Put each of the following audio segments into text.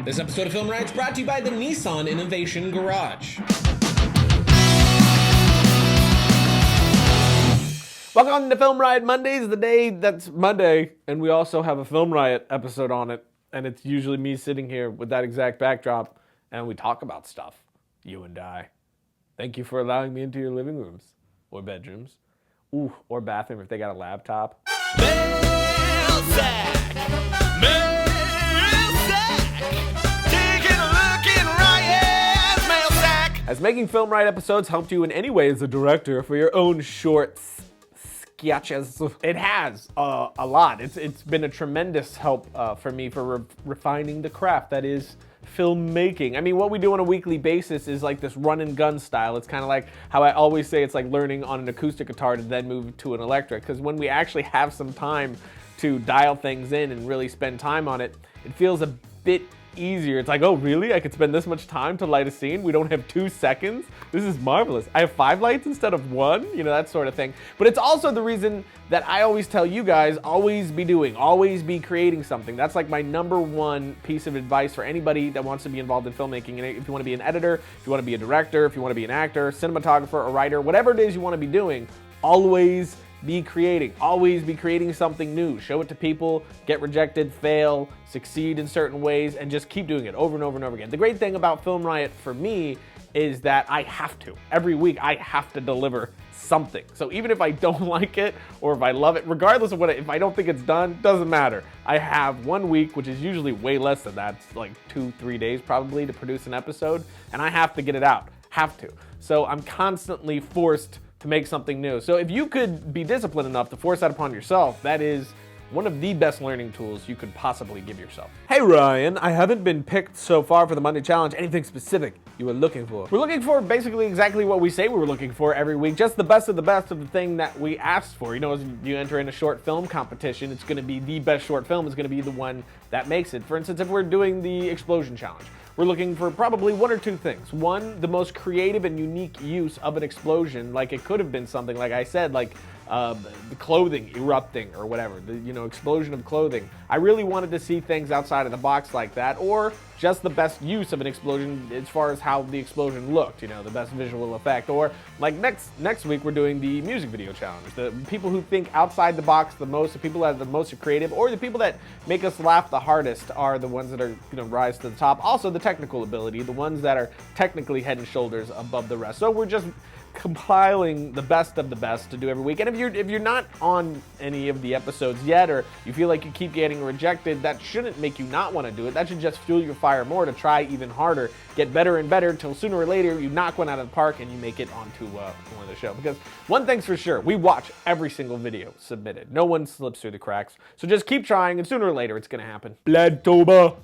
This episode of Film Riot is brought to you by the Nissan Innovation Garage. Welcome to Film Riot Mondays, the day that's Monday, and we also have a Film Riot episode on it, and it's usually me sitting here with that exact backdrop, and we talk about stuff, you and I. Thank you for allowing me into your living rooms, or bedrooms, or bathroom if they got a laptop. Mail sack! Mail sack! Taking a look in Riot's mail sack! Has making Film Riot episodes helped you in any way as a director for your own shorts? Sketches. It has a lot. It's been a tremendous help for me for refining the craft that is filmmaking. I mean, what we do on a weekly basis is like this run and gun style. It's kind of like how I always say it's like learning on an acoustic guitar to then move to an electric, because when we actually have some time to dial things in and really spend time on it, it feels a bit easier. It's like, oh really? I could spend this much time to light a scene? We don't have 2 seconds? This is marvelous. I have 5 lights instead of 1? You know, that sort of thing. But it's also the reason that I always tell you guys, always be doing, always be creating something. That's like my #1 piece of advice for anybody that wants to be involved in filmmaking. And if you want to be an editor, if you want to be a director, if you want to be an actor, cinematographer, a writer, whatever it is you want to be doing, always be creating. Always be creating something new. Show it to people, get rejected, fail, succeed in certain ways, and just keep doing it over and over and over again. The great thing about Film Riot for me is that I have to. Every week I have to deliver something. So even if I don't like it or if I love it, regardless of if I don't think it's done, doesn't matter. I have 1 week, which is usually way less than that. It's like 2-3 days probably to produce an episode, and I have to get it out. Have to. So I'm constantly forced to make something new. So if you could be disciplined enough to force that upon yourself, that is one of the best learning tools you could possibly give yourself. Hey Ryan, I haven't been picked so far for the Monday Challenge. Anything specific you were looking for? We're looking for basically exactly what we say we were looking for every week, just the best of the thing that we asked for. You know, as you enter in a short film competition, it's gonna be the best short film is gonna be the one that makes it. For instance, if we're doing the Explosion Challenge, we're looking for probably 1 or 2 things. 1, the most creative and unique use of an explosion. Like it could have been something, like I said, like the clothing erupting or whatever, the explosion of clothing. I really wanted to see things outside of the box like that, or just the best use of an explosion as far as how the explosion looked, the best visual effect. Or like next week we're doing the music video challenge. The people who think outside the box the most, the people that are the most creative, or the people that make us laugh the hardest are the ones that are going to rise to the top. Also the technical ability, the ones that are technically head and shoulders above the rest. So we're just compiling the best of the best to do every week. And if you're not on any of the episodes yet, or you feel like you keep getting rejected, that shouldn't make you not want to do it. That should just fuel your fire more to try even harder, get better and better, until sooner or later you knock one out of the park and you make it onto one of the show. Because one thing's for sure, we watch every single video submitted. No one slips through the cracks. So just keep trying, and sooner or later it's going to happen. Bloodtober.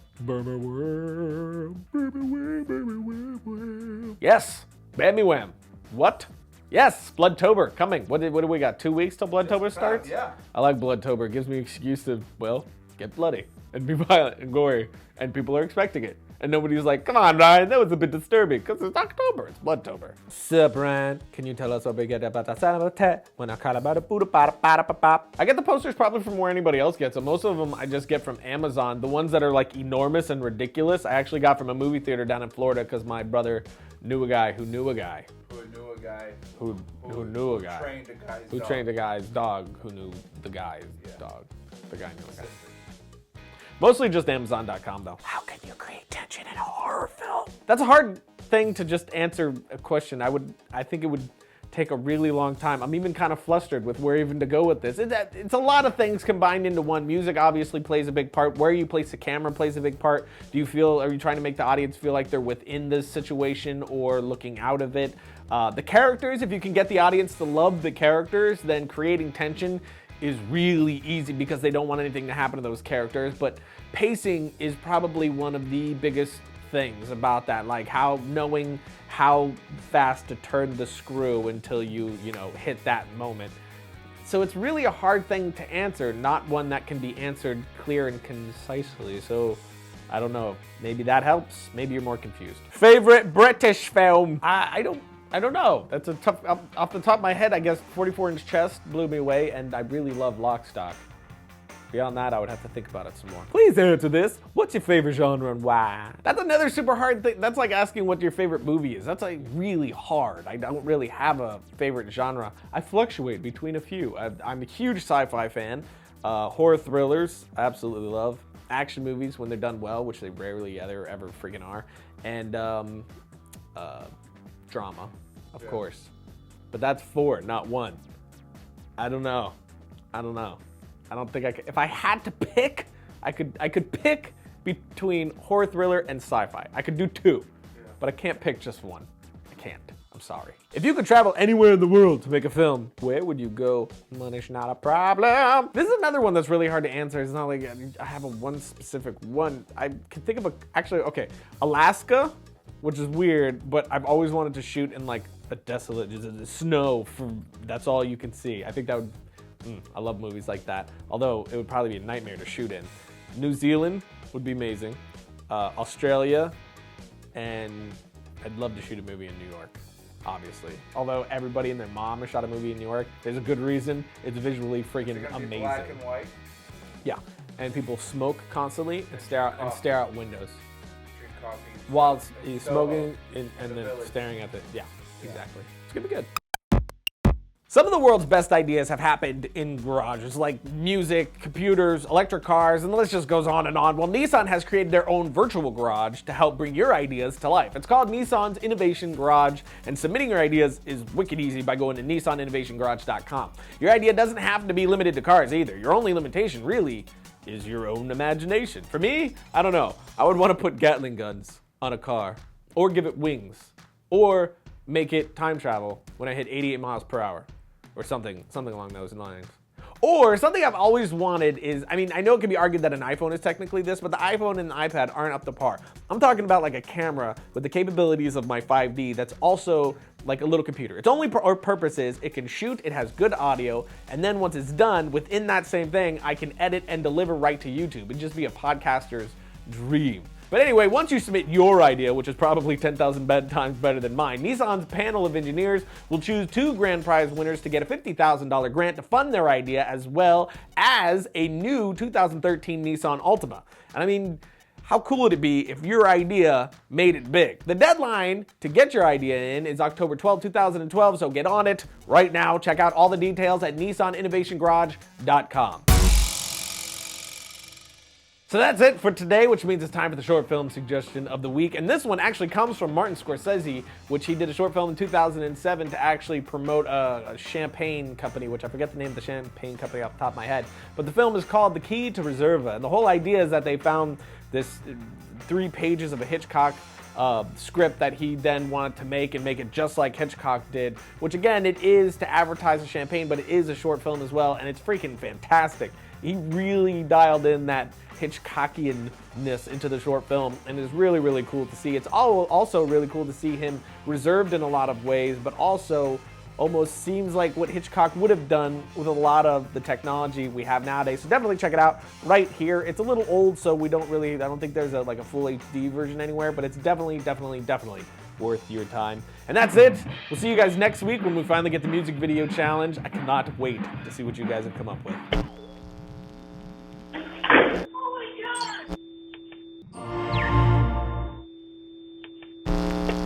Yes, Bammy Wham. What? Yes, Bloodtober coming. What do we got? 2 weeks till Bloodtober starts? Yeah. I like Bloodtober. It gives me an excuse to, well, get bloody and be violent and gory, and people are expecting it. And nobody's like, come on, Ryan, that was a bit disturbing, because it's October, it's Bloodtober. Sup, Ryan? Can you tell us what we get about the son of a tet when I call about a Buddha pop? I get the posters probably from where anybody else gets them. Most of them I just get from Amazon. The ones that are like enormous and ridiculous, I actually got from a movie theater down in Florida because my brother knew a guy who knew a guy. Who knew a guy. Trained a guy's dog who knew the guy's dog. The guy knew a guy. Mostly just Amazon.com though. How can you create tension in a horror film? That's a hard thing to just answer a question. I think it would take a really long time. I'm even kind of flustered with where even to go with this. It's a lot of things combined into one. Music obviously plays a big part. Where you place the camera plays a big part. Are you trying to make the audience feel like they're within this situation or looking out of it? The characters, if you can get the audience to love the characters, then creating tension is really easy because they don't want anything to happen to those characters. But pacing is probably one of the biggest things about that, like knowing how fast to turn the screw until you hit that moment. So it's really a hard thing to answer, not one that can be answered clear and concisely. So I don't know, maybe that helps, maybe you're more confused. Favorite British film? I don't know. That's a tough, off the top of my head, I guess 44 Inch Chest blew me away, and I really love Lock, Stock Beyond that, I would have to think about it some more. Please answer this. What's your favorite genre and why? That's another super hard thing. That's like asking what your favorite movie is. That's like really hard. I don't really have a favorite genre. I fluctuate between a few. I'm a huge sci-fi fan. Horror thrillers, I absolutely love. Action movies when they're done well, which they rarely ever freaking are. And drama, of course. But that's 4, not 1. I don't know. I don't think I could. If I had to pick, I could pick between horror thriller and sci-fi. I could do 2, but I can't pick just 1. I can't. I'm sorry. If you could travel anywhere in the world to make a film, where would you go? Money's not a problem. This is another one that's really hard to answer. It's not like I have one specific one. I can think of okay, Alaska, which is weird, but I've always wanted to shoot in like a desolate, just snow. That's all you can see. I think that would. I love movies like that, although it would probably be a nightmare to shoot in. New Zealand would be amazing. Australia, and I'd love to shoot a movie in New York, obviously. Although everybody and their mom has shot a movie in New York, there's a good reason. It's visually freaking amazing. Black and white. Yeah, and people smoke constantly and stare out windows. Drink coffee. While smoking and then staring at exactly. It's gonna be good. Some of the world's best ideas have happened in garages, like music, computers, electric cars, and the list just goes on and on. Well, Nissan has created their own virtual garage to help bring your ideas to life. It's called Nissan's Innovation Garage, and submitting your ideas is wicked easy by going to nissaninnovationgarage.com. Your idea doesn't have to be limited to cars either. Your only limitation, really, is your own imagination. For me, I don't know. I would want to put Gatling guns on a car, or give it wings, or make it time travel when I hit 88 miles per hour. Or something along those lines. Or something I've always wanted is, I mean, I know it can be argued that an iPhone is technically this, but the iPhone and the iPad aren't up to par. I'm talking about like a camera with the capabilities of my 5D that's also like a little computer. Its only purpose is it can shoot, it has good audio, and then once it's done, within that same thing, I can edit and deliver right to YouTube. It'd just be a podcaster's dream. But anyway, once you submit your idea, which is probably 10,000 times better than mine, Nissan's panel of engineers will choose 2 grand prize winners to get a $50,000 grant to fund their idea, as well as a new 2013 Nissan Altima. And I mean, how cool would it be if your idea made it big? The deadline to get your idea in is October 12, 2012, so get on it right now. Check out all the details at nissaninnovationgarage.com. So that's it for today, which means it's time for the short film suggestion of the week. And this one actually comes from Martin Scorsese, which he did a short film in 2007 to actually promote a champagne company, which I forget the name of the champagne company off the top of my head. But the film is called The Key to Reserva. And the whole idea is that they found this 3 pages of a Hitchcock script that he then wanted to make and make it just like Hitchcock did, which again, it is to advertise a champagne, but it is a short film as well, and it's freaking fantastic. He really dialed in that Hitchcockianness into the short film, and it's really, really cool to see. It's also really cool to see him reserved in a lot of ways, but also almost seems like what Hitchcock would have done with a lot of the technology we have nowadays. So definitely check it out right here. It's a little old, so I don't think there's a full HD version anywhere, but it's definitely worth your time. And that's it. We'll see you guys next week when we finally get the music video challenge. I cannot wait to see what you guys have come up with.